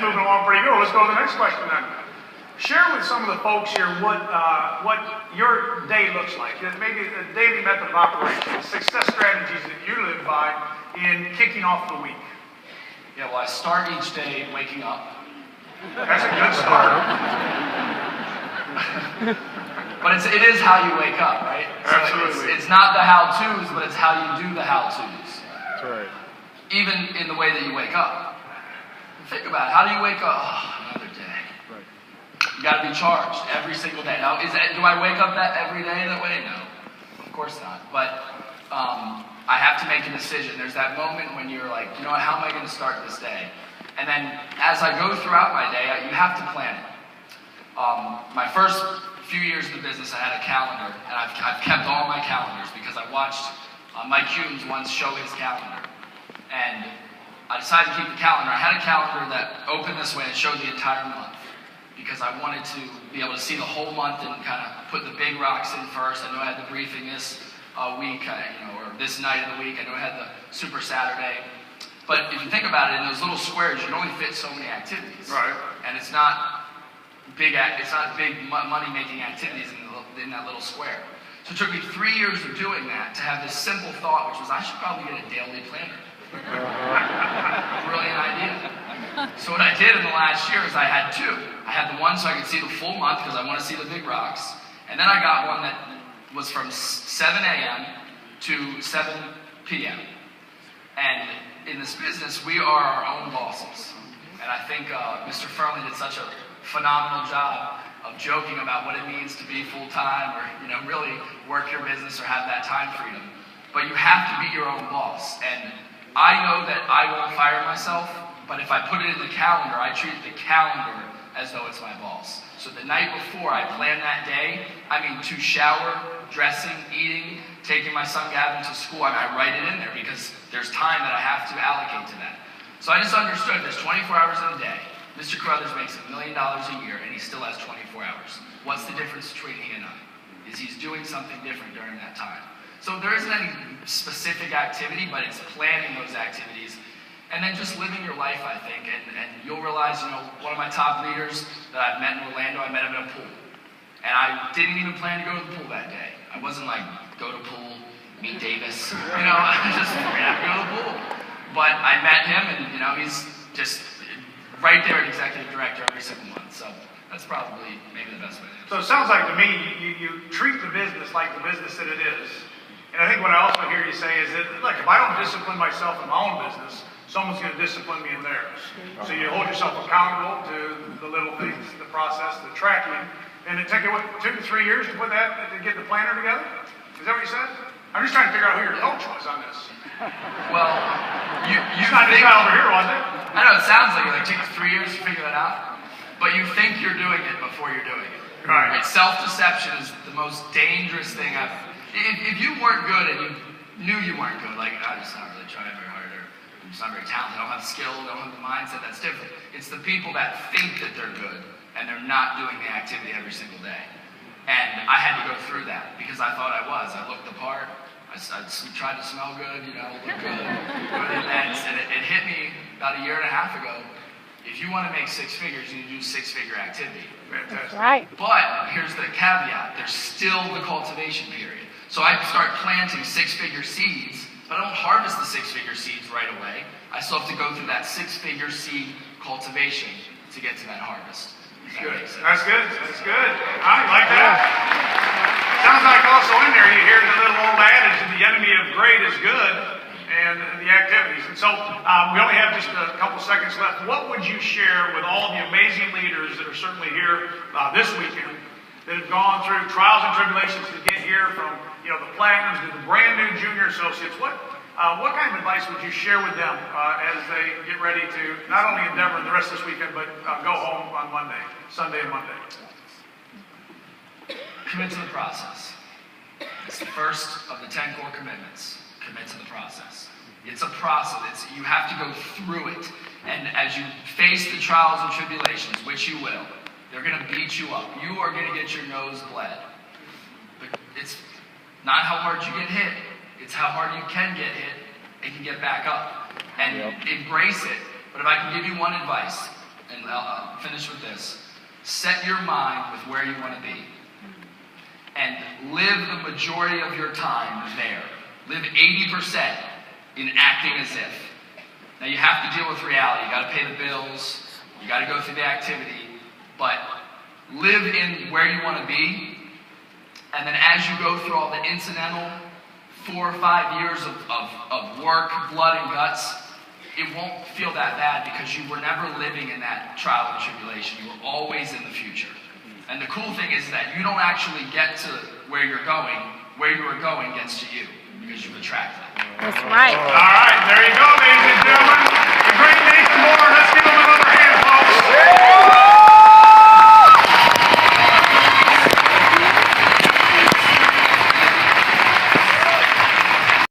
it's moving along pretty good. Let's go to the next question then. Share with some of the folks here what your day looks like. Maybe a daily method of operation, success strategies that you live by in kicking off the week. Yeah, well, I start each day waking up. That's a good start. But it is how you wake up, right? Absolutely. So it's not the how-tos, but it's how you do the how-tos. That's right. Even in the way that you wake up. Think about it. How do you wake up? Oh, another day. Right. You got to be charged every single day. Now, do I wake up every day that way? No, of course not. But I have to make a decision. There's that moment when you're like, you know what? How am I going to start this day? And then as I go throughout my day, you have to plan it. My first few years in the business, I had a calendar, and I've kept all my calendars because I watched Mike Humes once show his calendar. And I decided to keep the calendar. I had a calendar that opened this way and showed the entire month because I wanted to be able to see the whole month and kind of put the big rocks in first. I knew I had the briefing this week, or this night of the week. I knew I had the Super Saturday. But if you think about it, in those little squares, you can only fit so many activities. Right. And it's not big money-making activities in that little square. So it took me 3 years of doing that to have this simple thought, which was I should probably get a daily planner. Brilliant idea. So what I did in the last year is I had two. I had the one so I could see the full month because I want to see the big rocks. And then I got one that was from 7 a.m. to 7 p.m. And in this business, we are our own bosses. And I think Mr. Furley did such a phenomenal job of joking about what it means to be full-time or really work your business or have that time freedom. But you have to be your own boss. And I know that I won't fire myself, but if I put it in the calendar, I treat the calendar as though it's my boss. So the night before I plan that day, to shower, dressing, eating, taking my son Gavin to school, and I write it in there because there's time that I have to allocate to that. So I just understood there's 24 hours in a day. Mr. Carruthers makes $1 million a year, and he still has 24 hours. What's the difference between he and I? Is he's doing something different during that time. So there isn't any specific activity, but it's planning those activities and then just living your life, I think. And you'll realize, one of my top leaders that I've met in Orlando, I met him in a pool. And I didn't even plan to go to the pool that day. I wasn't like, go to pool, meet Davis. I just figured I'd go to the pool. But I met him, and he's just right there at executive director every single month. So that's probably maybe the best way to do it. So it sounds like to me, you treat the business like the business that it is. And I think what I also hear you say is that, look, if I don't discipline myself in my own business, someone's going to discipline me in theirs. So you hold yourself accountable to the little things, the process, the tracking. And it took you, 2 to 3 years to put that, to get the planner together? Is that what you said? I'm just trying to figure out who your coach was on this. Well, you it's not this guy over here, was it? I know it sounds like it took 3 years to figure that out, but you think you're doing it before you're doing it. Right. Self-deception is the most dangerous thing If you weren't good and you knew you weren't good, like, I'm just not really trying very hard, or I'm just not very talented, I don't have skill, I don't have the mindset, that's different. It's the people that think that they're good and they're not doing the activity every single day. And I had to go through that because I thought I was. I looked the part, I tried to smell good, look good, go to events, and it hit me about 1.5 years ago. If you want to make 6 figures, you need to do 6-figure activity. Fantastic. Right. But here's the caveat. There's still the cultivation period. So I start planting 6-figure seeds, but I don't harvest the 6-figure seeds right away. I still have to go through that 6-figure seed cultivation to get to that harvest. Good. That's good. That's good. I like that. Sounds like also in there you hear the little old adage, the enemy of great is good, and the activities. And so we only have just a couple seconds left. What would you share with all the amazing leaders that are certainly here this weekend that have gone through trials and tribulations to get here, from the platinums to the brand new junior associates? What kind of advice would you share with them as they get ready to not only endeavor the rest of this weekend, but go home on Sunday and Monday? Commit to the process. It's the first of the 10 core commitments. Commit to the process. It's a process. You have to go through it. And as you face the trials and tribulations, which you will, they're going to beat you up. You are going to get your nose bled. But it's not how hard you get hit. It's how hard you can get hit and can get back up. And embrace it. But if I can give you one advice, and I'll finish with this. Set your mind with where you want to be. And live the majority of your time there. Live 80% in acting as if. Now you have to deal with reality. You got to pay the bills. You got to go through the activity. But live in where you want to be. And then as you go through all the incidental 4 or 5 years of work, blood, and guts, it won't feel that bad because you were never living in that trial and tribulation. You were always in the future. And the cool thing is that you don't actually get to where you're going. Where you are going gets to you because you've attracted it. That's right. All right, there you go, ladies and gentlemen. The great Nathan Moore. Let's